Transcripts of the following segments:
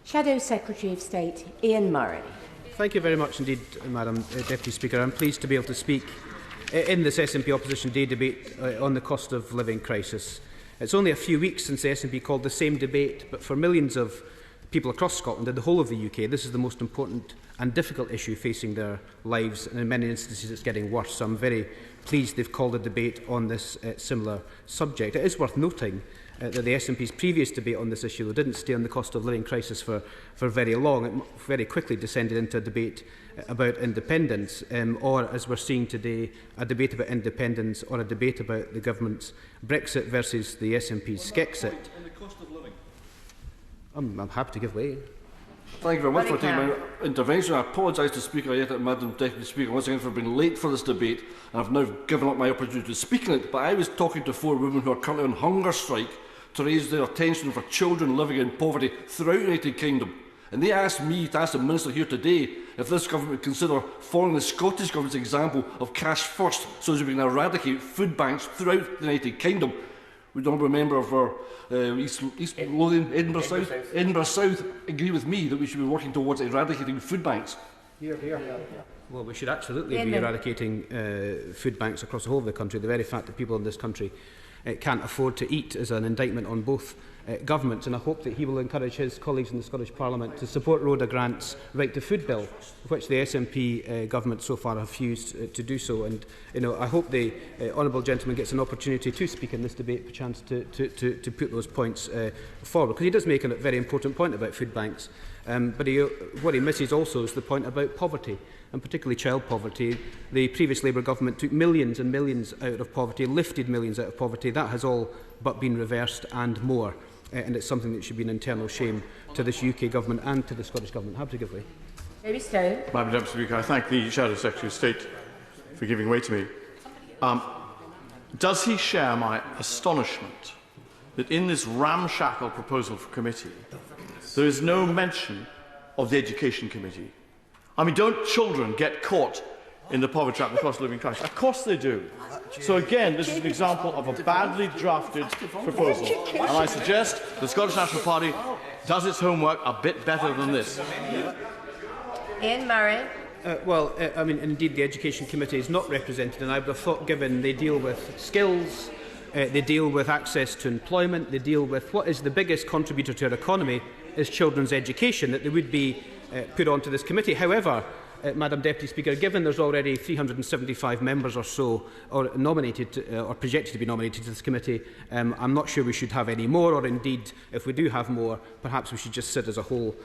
Shadow Secretary of State Ian Murray. Thank you very much indeed, Madam Deputy Speaker. I am pleased to be able to speak in this SNP Opposition Day debate on the cost of living crisis. It's only a few weeks since the SNP called the same debate, but for millions of people across Scotland and the whole of the UK, this is the most important and difficult issue facing their lives, and in many instances it's getting worse. So I'm very pleased they've called a debate on this similar subject. It is worth noting that the SNP's previous debate on this issue didn't stay on the cost of living crisis for very long. It very quickly descended into a debate about independence, or, as we're seeing today, a debate about independence or a debate about the government's Brexit versus the SNP's Scexit. I'm happy to give way. Thank you very much for taking my intervention. I apologise to the Speaker, yet Madam Deputy Speaker, once again for being late for this debate. And I've now given up my opportunity to speak in it, but I was talking to 4 women who are currently on hunger strike to raise their attention for children living in poverty throughout the United Kingdom. And they asked me to ask the Minister here today if this government would consider following the Scottish Government's example of cash first, so as we can eradicate food banks throughout the United Kingdom. Would the honourable member for East Lothian, Edinburgh South agree with me that we should be working towards eradicating food banks? Well, we should absolutely be eradicating food banks across the whole of the country. The very fact that people in this country can't afford to eat is an indictment on both governments, and I hope that he will encourage his colleagues in the Scottish Parliament to support Rhoda Grant's Right to Food Bill, which the SNP government so far have refused to do so. And I hope the honourable gentleman gets an opportunity to speak in this debate, a chance to put those points forward, because he does make a very important point about food banks. But what he misses also is the point about poverty, and particularly child poverty. The previous Labour government took millions and millions out of poverty, lifted millions out of poverty. That has all but been reversed and more. And it's something that should be an internal shame to this UK government and to the Scottish government. Happy to give way. Madam Deputy Speaker, I thank the Shadow Secretary of State for giving way to me. Does he share my astonishment that in this ramshackle proposal for committee, there is no mention of the Education Committee? I mean, don't children get caught in the poverty trap and the cost of living crisis? Of course they do. So again, this is an example of a badly drafted proposal. And I suggest the Scottish National Party does its homework a bit better than this. Ian Murray. I mean, indeed, the Education Committee is not represented, and I would have thought, given they deal with skills, they deal with access to employment, they deal with what is the biggest contributor to our economy is children's education, that they would be put onto this committee. However, Madam Deputy Speaker, given there's already 375 members or so nominated or projected to be nominated to this committee, I'm not sure we should have any more, or indeed, if we do have more, perhaps we should just sit as a whole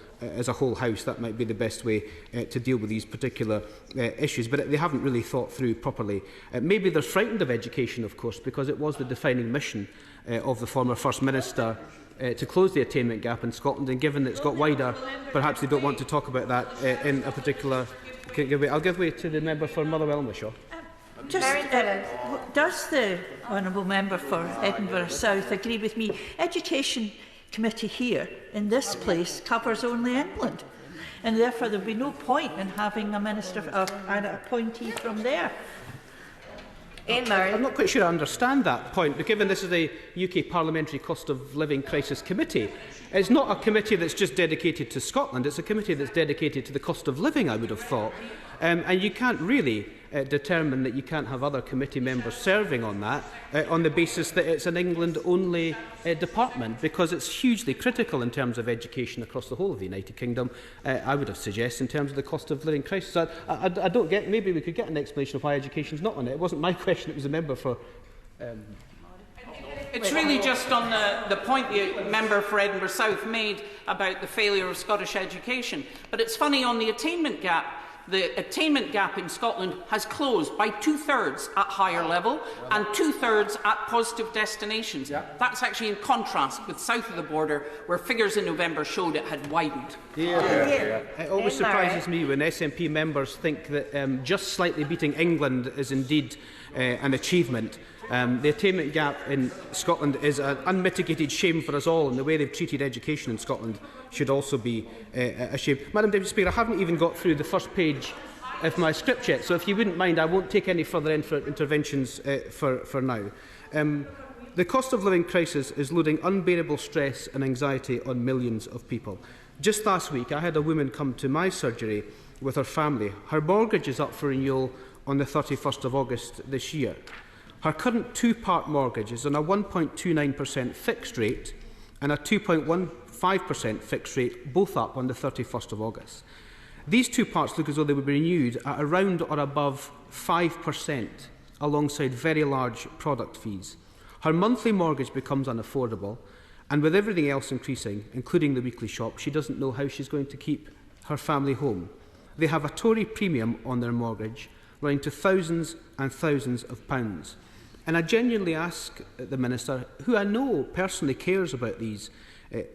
House. That might be the best way to deal with these particular issues. But they haven't really thought through properly. Maybe they're frightened of education, of course, because it was the defining mission of the former First Minister to close the attainment gap in Scotland, and given that it's got wider, perhaps they don't want to talk about that in a particular. I'll give way to the member for Motherwell and Wishaw. Does the honourable member for Edinburgh South agree with me? Education Committee here in this place covers only England, and therefore there would be no point in having a minister an appointee from there. I'm not quite sure I understand that point, but given this is the UK Parliamentary Cost of Living Crisis Committee, it's not a committee that's just dedicated to Scotland, it's a committee that's dedicated to the cost of living, I would have thought. And you can't really determine that you can't have other committee members serving on that on the basis that it's an England-only department, because it's hugely critical in terms of education across the whole of the United Kingdom, I would have suggested, in terms of the cost of living crisis. I don't get, maybe we could get an explanation of why education is not on it. It wasn't my question, it was a member for... It's really just on the point the member for Edinburgh South made about the failure of Scottish education. But it's funny, on the attainment gap, the attainment gap in Scotland has closed by 2/3 at higher level and 2/3 at positive destinations. That's actually in contrast with south of the border, where figures in November showed it had widened. It always surprises me when SNP members think that just slightly beating England is indeed an achievement. The attainment gap in Scotland is an unmitigated shame for us all, and the way they've treated education in Scotland should also be a shame. Madam Deputy Speaker, I haven't even got through the first page of my script yet, so if you wouldn't mind, I won't take any further interventions for now. The cost of living crisis is loading unbearable stress and anxiety on millions of people. Just last week, I had a woman come to my surgery with her family. Her mortgage is up for renewal on the 31st of August this year. Her current two-part mortgage is on a 1.29% fixed rate and a 2.15% fixed rate, both up on the 31st of August. These two parts look as though they would be renewed at around or above 5%, alongside very large product fees. Her monthly mortgage becomes unaffordable, and with everything else increasing, including the weekly shop, she doesn't know how she's going to keep her family home. They have a Tory premium on their mortgage, running to thousands and thousands of pounds. And I genuinely ask the Minister, who I know personally cares about these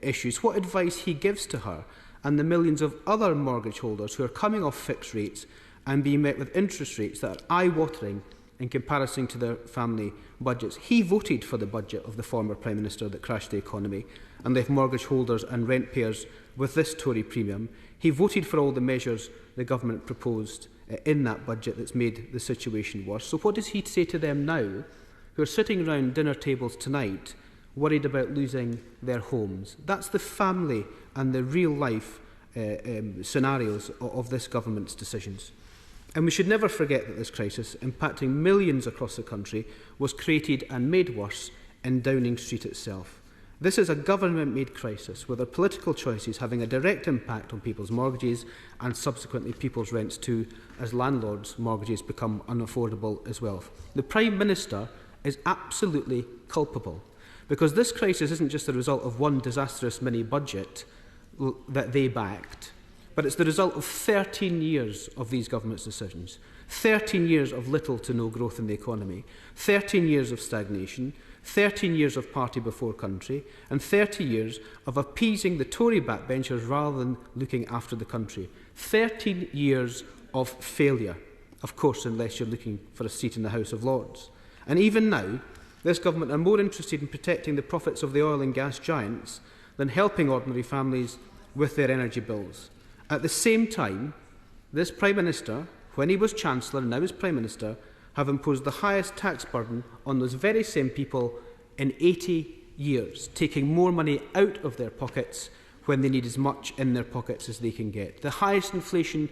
issues, what advice he gives to her and the millions of other mortgage holders who are coming off fixed rates and being met with interest rates that are eye-watering in comparison to their family budgets. He voted for the budget of the former Prime Minister that crashed the economy and left mortgage holders and rent payers with this Tory premium. He voted for all the measures the government proposed in that budget that's made the situation worse. So what does he say to them now, who are sitting around dinner tables tonight, worried about losing their homes? That's the family and the real-life scenarios of this government's decisions. And we should never forget that this crisis, impacting millions across the country, was created and made worse in Downing Street itself. This is a government-made crisis, with our political choices having a direct impact on people's mortgages and subsequently people's rents too, as landlords' mortgages become unaffordable as well. The Prime Minister is absolutely culpable, because this crisis isn't just the result of one disastrous mini-budget that they backed, but it's the result of 13 years of these government's decisions, 13 years of little to no growth in the economy, 13 years of stagnation, 13 years of party before country, and 30 years of appeasing the Tory backbenchers rather than looking after the country. 13 years of failure, of course, unless you're looking for a seat in the House of Lords. And even now, this government are more interested in protecting the profits of the oil and gas giants than helping ordinary families with their energy bills. At the same time, this Prime Minister, when he was Chancellor and now is Prime Minister, have imposed the highest tax burden on those very same people in 80 years, taking more money out of their pockets when they need as much in their pockets as they can get. The highest inflation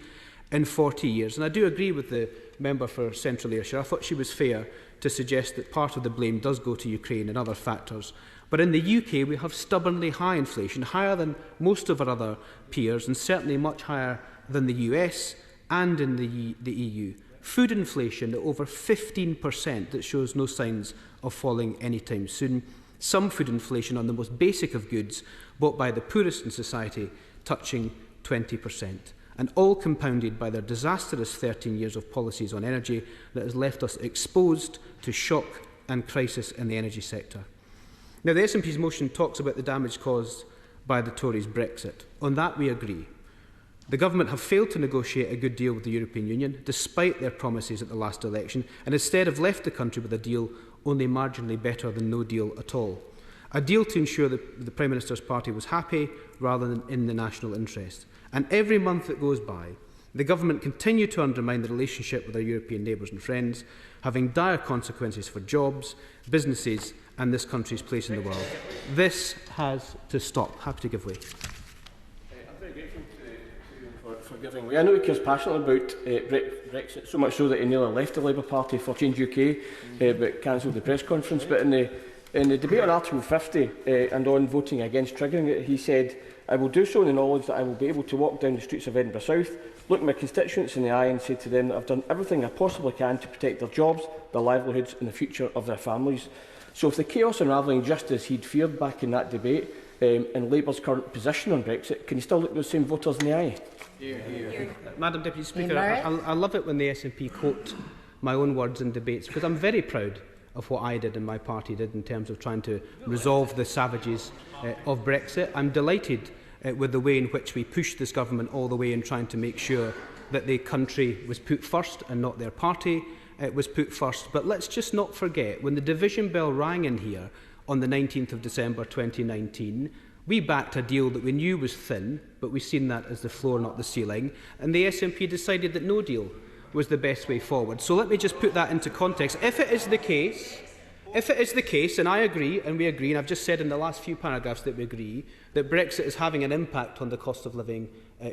in 40 years. And I do agree with the member for Central Ayrshire. I thought she was fair to suggest that part of the blame does go to Ukraine and other factors. But in the UK, we have stubbornly high inflation, higher than most of our other peers, and certainly much higher than the US and in the EU. Food inflation at over 15% that shows no signs of falling anytime soon. Some food inflation on the most basic of goods bought by the poorest in society touching 20%. And all compounded by their disastrous 13 years of policies on energy that has left us exposed to shock and crisis in the energy sector. Now, the SNP's motion talks about the damage caused by the Tories' Brexit. On that, we agree. The government have failed to negotiate a good deal with the European Union, despite their promises at the last election, and instead have left the country with a deal only marginally better than no deal at all. A deal to ensure that the Prime Minister's party was happy rather than in the national interest. And every month that goes by, the government continue to undermine the relationship with our European neighbours and friends, having dire consequences for jobs, businesses and this country's place in the world. This has to stop. Happy to give way. I'm very grateful for giving way. I know he cares passionately about Brexit, so much so that he nearly left the Labour Party for Change UK, but cancelled the press conference. But in the debate on Article 50 and on voting against triggering it, he said, "I will do so in the knowledge that I will be able to walk down the streets of Edinburgh South, look my constituents in the eye and say to them that I've done everything I possibly can to protect their jobs, their livelihoods and the future of their families." So if the chaos unravelling just as he'd feared back in that debate in Labour's current position on Brexit, can he still look those same voters in the eye? Madam Deputy Speaker, I love it when the SNP quote my own words in debates, because I'm very proud of what I did and my party did in terms of trying to resolve the savages of Brexit. I'm delighted with the way in which we pushed this government all the way in trying to make sure that the country was put first and not their party was put first. But let's just not forget, when the division bell rang in here on the 19th of December 2019, we backed a deal that we knew was thin, but we've seen that as the floor, not the ceiling, and the SNP decided that no deal was the best way forward. So let me just put that into context. If it is the case If it is the case, and I agree, and we agree, and I've just said in the last few paragraphs that we agree, that Brexit is having an impact on the cost of living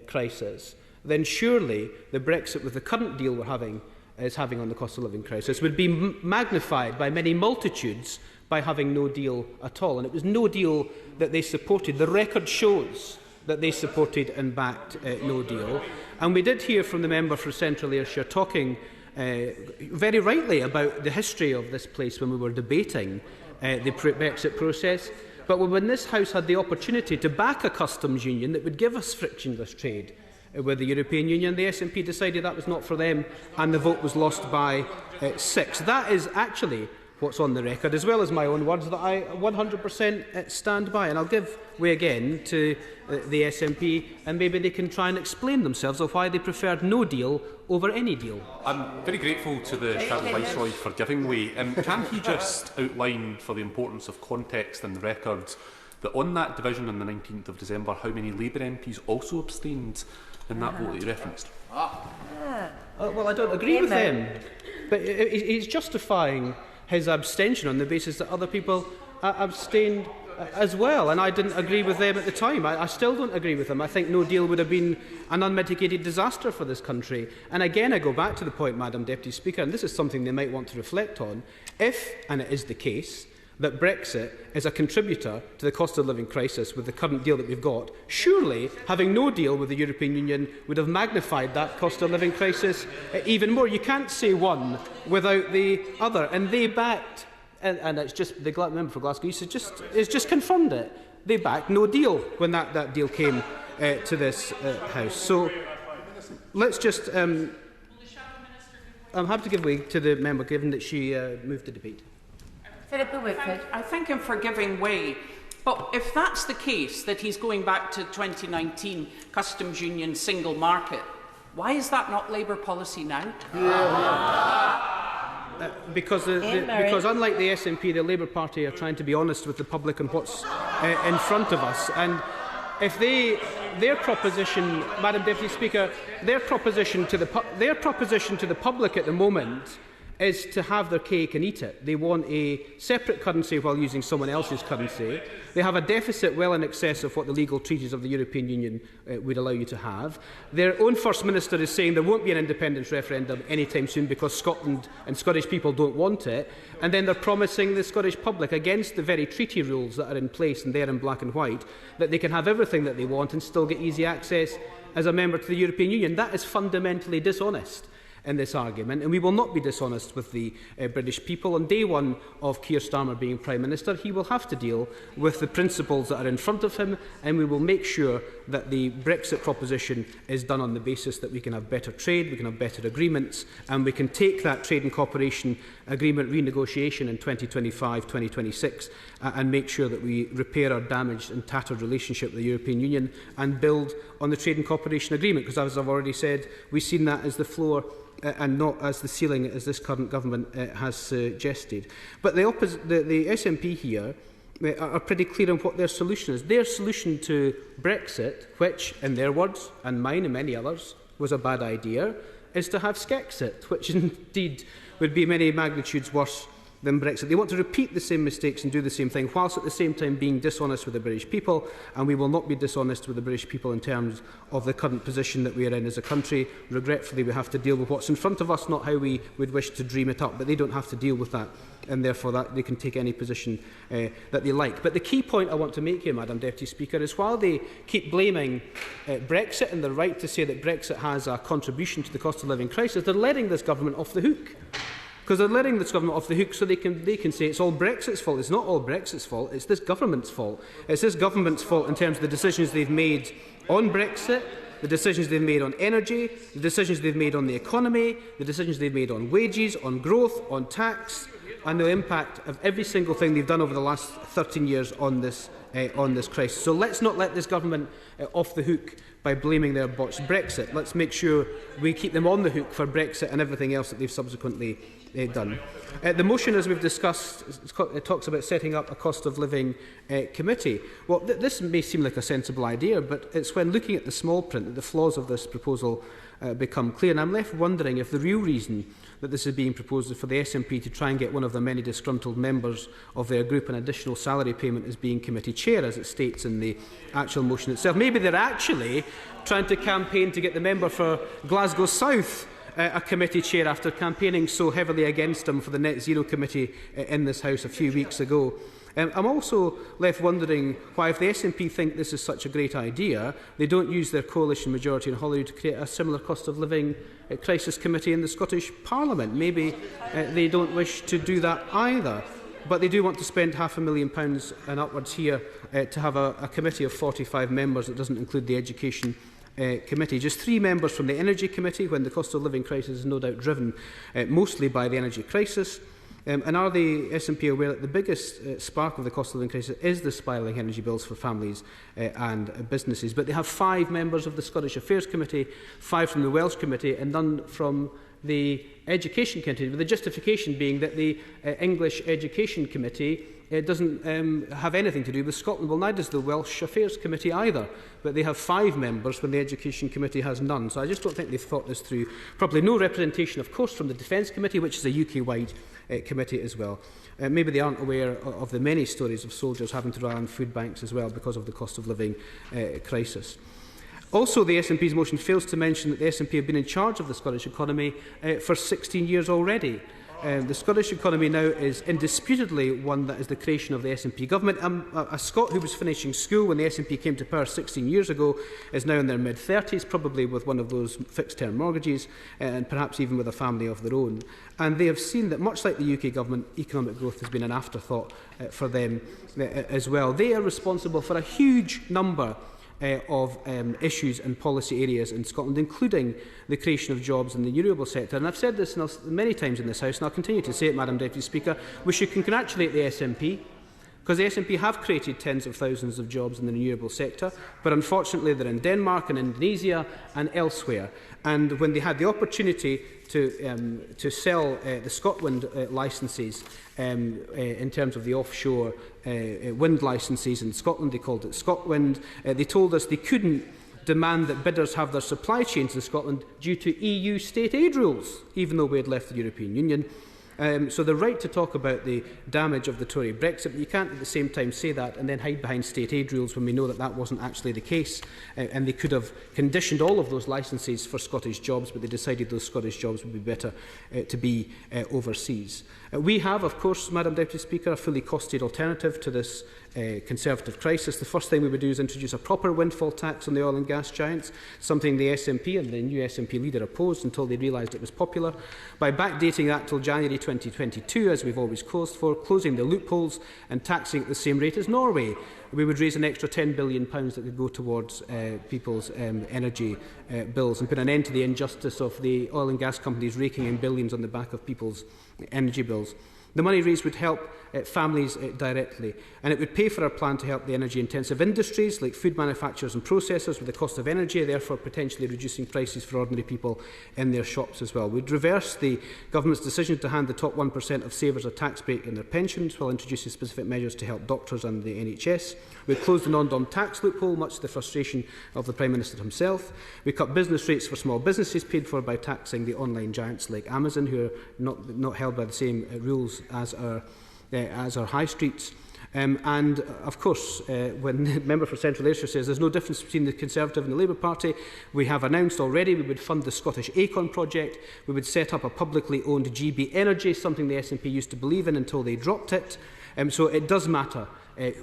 crisis, then surely the Brexit with the current deal we're having is having on the cost of living crisis would be magnified by many multitudes by having no deal at all. And it was no deal that they supported. The record shows that they supported and backed no deal. And we did hear from the member for Central Ayrshire talking very rightly about the history of this place when we were debating the Brexit process. But when this House had the opportunity to back a customs union that would give us frictionless trade with the European Union, the SNP decided that was not for them, and the vote was lost by 6. That is actually what's on the record, as well as my own words that I 100% stand by. And I'll give way again to the SNP, and maybe they can try and explain themselves of why they preferred no deal over any deal. I'm very grateful to the Shadow Viceroy for giving way. Can he just outline, for the importance of context and the records, that on that division on the 19th of December, how many Labour MPs also abstained in that vote that he referenced? Well, I don't agree with him, but he's justifying his abstention on the basis that other people abstained as well, and I didn't agree with them at the time. I still don't agree with them. I think no deal would have been an unmitigated disaster for this country. And again, I go back to the point, Madam Deputy Speaker, and this is something they might want to reflect on. If, and it is the case, that Brexit is a contributor to the cost of living crisis with the current deal that we've got, surely having no deal with the European Union would have magnified that cost of living crisis even more. You can't say one without the other. And they backed, and it's just the member for Glasgow East has just confirmed it. They backed no deal when that deal came to this House. So let's just... I'm happy to give way to the member, given that she moved the debate. I thank him for giving way. But if that's the case, that he's going back to 2019 customs union single market, why is that not Labour policy now? Because unlike the SNP, the Labour Party are trying to be honest with the public on what's in front of us. And if their proposition, Madam Deputy Speaker, their proposition to the public at the moment is to have their cake and eat it. They want a separate currency while using someone else's currency. They have a deficit well in excess of what the legal treaties of the European Union would allow you to have. Their own First Minister is saying there won't be an independence referendum anytime soon because Scotland and Scottish people don't want it. And then they're promising the Scottish public, against the very treaty rules that are in place and there in black and white, that they can have everything that they want and still get easy access as a member to the European Union. That is fundamentally dishonest in this argument, and we will not be dishonest with the British people. On day one of Keir Starmer being Prime Minister, he will have to deal with the principles that are in front of him, and we will make sure that the Brexit proposition is done on the basis that we can have better trade, we can have better agreements, and we can take that trade and cooperation agreement renegotiation in 2025-2026 and make sure that we repair our damaged and tattered relationship with the European Union and build on the trade and cooperation agreement, because as I've already said, we've seen that as the floor and not as the ceiling as this current government has suggested. But the SNP here are pretty clear on what their solution is. Their solution to Brexit, which in their words and mine and many others was a bad idea, is to have Scexit, which indeed would be many magnitudes worse than Brexit. They want to repeat the same mistakes and do the same thing, whilst at the same time being dishonest with the British people, and we will not be dishonest with the British people in terms of the current position that we are in as a country. Regretfully, we have to deal with what's in front of us, not how we would wish to dream it up, but they don't have to deal with that, and therefore that they can take any position that they like. But the key point I want to make here, Madam Deputy Speaker, is while they keep blaming Brexit and the right to say that Brexit has a contribution to the cost of living crisis, they're letting this government off the hook. Because they're letting this government off the hook so they can say it's all Brexit's fault. It's not all Brexit's fault, it's this government's fault. It's this government's fault in terms of the decisions they've made on Brexit, the decisions they've made on energy, the decisions they've made on the economy, the decisions they've made on wages, on growth, on tax, and the impact of every single thing they've done over the last 13 years on this on this crisis. So let's not let this government off the hook by blaming their botched Brexit. Let's make sure we keep them on the hook for Brexit and everything else that they've subsequently done. The motion, as we've discussed, talks about setting up a cost of living committee. Well, this may seem like a sensible idea, but it's when looking at the small print that the flaws of this proposal become clear. And I'm left wondering if the real reason that this is being proposed is for the SNP to try and get one of the many disgruntled members of their group an additional salary payment as being committee chair, as it states in the actual motion itself. Maybe they're actually trying to campaign to get the member for Glasgow South a committee chair after campaigning so heavily against him for the Net Zero Committee in this House a few weeks ago. I'm also left wondering why, if the SNP think this is such a great idea, they don't use their coalition majority in Holyrood to create a similar cost of living crisis committee in the Scottish Parliament. Maybe they don't wish to do that either. But they do want to spend £500,000 and upwards here to have a committee of 45 members that doesn't include the Education Committee. Just 3 members from the Energy Committee, when the cost of living crisis is no doubt driven mostly by the energy crisis. And are the SNP aware that the biggest spark of the cost of living crisis is the spiralling energy bills for families and businesses? But they have 5 members of the Scottish Affairs Committee, 5 from the Welsh Committee and none from the Education Committee, with the justification being that the English Education Committee doesn't have anything to do with Scotland. Well, neither does the Welsh Affairs Committee either, but they have 5 members when the Education Committee has none. So I just don't think they've thought this through properly. No representation, of course, from the Defence Committee, which is a UK-wide committee as well. Maybe they aren't aware of the many stories of soldiers having to rely on food banks as well because of the cost of living crisis. Also, the SNP's motion fails to mention that the SNP have been in charge of the Scottish economy for 16 years already. The Scottish economy now is indisputably one that is the creation of the SNP government. A Scot who was finishing school when the SNP came to power 16 years ago is now in their mid-30s, probably with one of those fixed-term mortgages and perhaps even with a family of their own. And they have seen that, much like the UK government, economic growth has been an afterthought for them as well. They are responsible for a huge number of issues and policy areas in Scotland, including the creation of jobs in the renewable sector. And I've said this many times in this House, and I'll continue to say it, Madam Deputy Speaker. We should congratulate the SNP, because the SNP have created tens of thousands of jobs in the renewable sector, but unfortunately they're in Denmark and Indonesia and elsewhere. And when they had the opportunity to sell the ScotWind licences in terms of the offshore wind licences in Scotland, they called it ScotWind, they told us they couldn't demand that bidders have their supply chains in Scotland due to EU state aid rules, even though we had left the European Union. So they're right to talk about the damage of the Tory Brexit, but you can't at the same time say that and then hide behind state aid rules when we know that that wasn't actually the case. And they could have conditioned all of those licences for Scottish jobs, but they decided those Scottish jobs would be better to be overseas. We have, of course, Madam Deputy Speaker, a fully costed alternative to this Conservative crisis. The first thing we would do is introduce a proper windfall tax on the oil and gas giants, something the SNP and the new SNP leader opposed until they realised it was popular. By backdating that till January 2022, as we've always closed for, closing the loopholes and taxing at the same rate as Norway, we would raise an extra £10 billion that would go towards people's energy bills and put an end to the injustice of the oil and gas companies raking in billions on the back of people's energy bills. The money raised would help families directly, and it would pay for our plan to help the energy-intensive industries like food manufacturers and processors with the cost of energy, therefore potentially reducing prices for ordinary people in their shops as well. We'd reverse the government's decision to hand the top 1% of savers a tax break in their pensions while introducing specific measures to help doctors and the NHS. We'd close the non-dom tax loophole, much to the frustration of the Prime Minister himself. We cut business rates for small businesses paid for by taxing the online giants like Amazon, who are not held by the same rules as our high streets. And of course, when the member for Central Ayrshire says there's no difference between the Conservative and the Labour Party, we have announced already we would fund the Scottish Acorn project. We would set up a publicly owned GB Energy, something the SNP used to believe in until they dropped it. So it does matter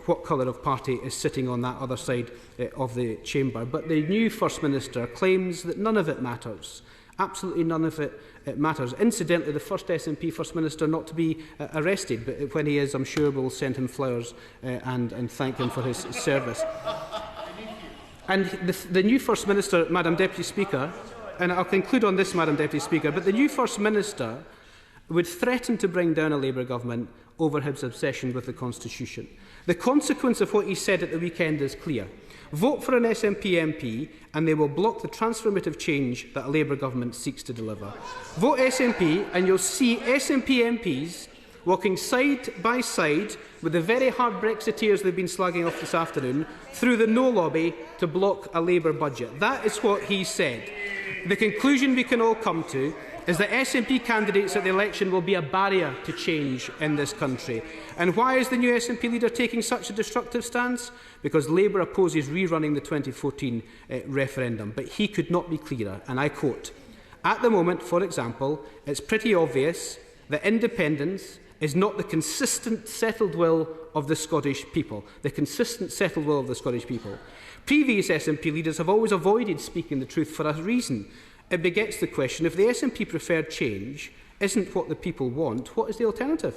what colour of party is sitting on that other side of the chamber. But the new First Minister claims that none of it matters. Absolutely none of it matters. Incidentally, the first SNP First Minister not to be arrested, but when he is, I'm sure we'll send him flowers and thank him for his service. And the new First Minister, Madam Deputy Speaker, and I'll conclude on this, Madam Deputy Speaker, but the new First Minister would threaten to bring down a Labour government over his obsession with the Constitution. The consequence of what he said at the weekend is clear. Vote for an SNP MP and they will block the transformative change that a Labour government seeks to deliver. Vote SNP and you'll see SNP MPs walking side by side with the very hard Brexiteers they've been slagging off this afternoon through the no lobby to block a Labour budget. That is what he said. The conclusion we can all come to is that SNP candidates at the election will be a barrier to change in this country. And why is the new SNP leader taking such a destructive stance? Because Labour opposes rerunning the 2014 referendum. But he could not be clearer, and I quote, "At the moment, for example, it's pretty obvious that independence is not the consistent, settled will of the Scottish people." The consistent, settled will of the Scottish people. Previous SNP leaders have always avoided speaking the truth for a reason. It begets the question, if the SNP preferred change isn't what the people want, what is the alternative?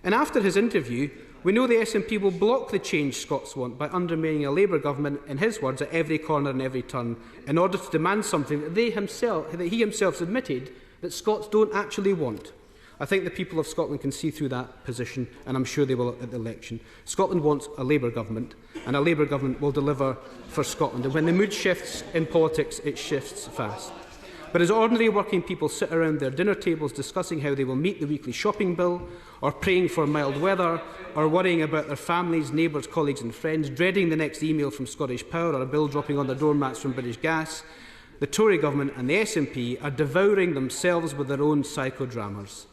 And after his interview, we know the SNP will block the change Scots want by undermining a Labour government, in his words, at every corner and every turn, in order to demand something that he himself admitted that Scots don't actually want. I think the people of Scotland can see through that position, and I'm sure they will at the election. Scotland wants a Labour government, and a Labour government will deliver for Scotland. And when the mood shifts in politics, it shifts fast. But as ordinary working people sit around their dinner tables discussing how they will meet the weekly shopping bill, or praying for mild weather, or worrying about their families, neighbours, colleagues and friends, dreading the next email from Scottish Power or a bill dropping on their doormats from British Gas, the Tory government and the SNP are devouring themselves with their own psychodramas.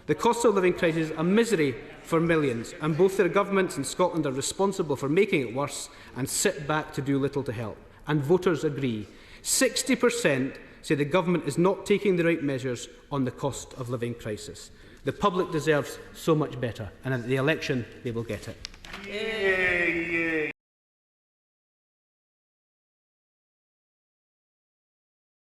The cost of living crisis is a misery for millions, and both their governments in Scotland are responsible for making it worse and sit back to do little to help. And voters agree. 60% say the government is not taking the right measures on the cost of living crisis. The public deserves so much better, and at the election they will get it.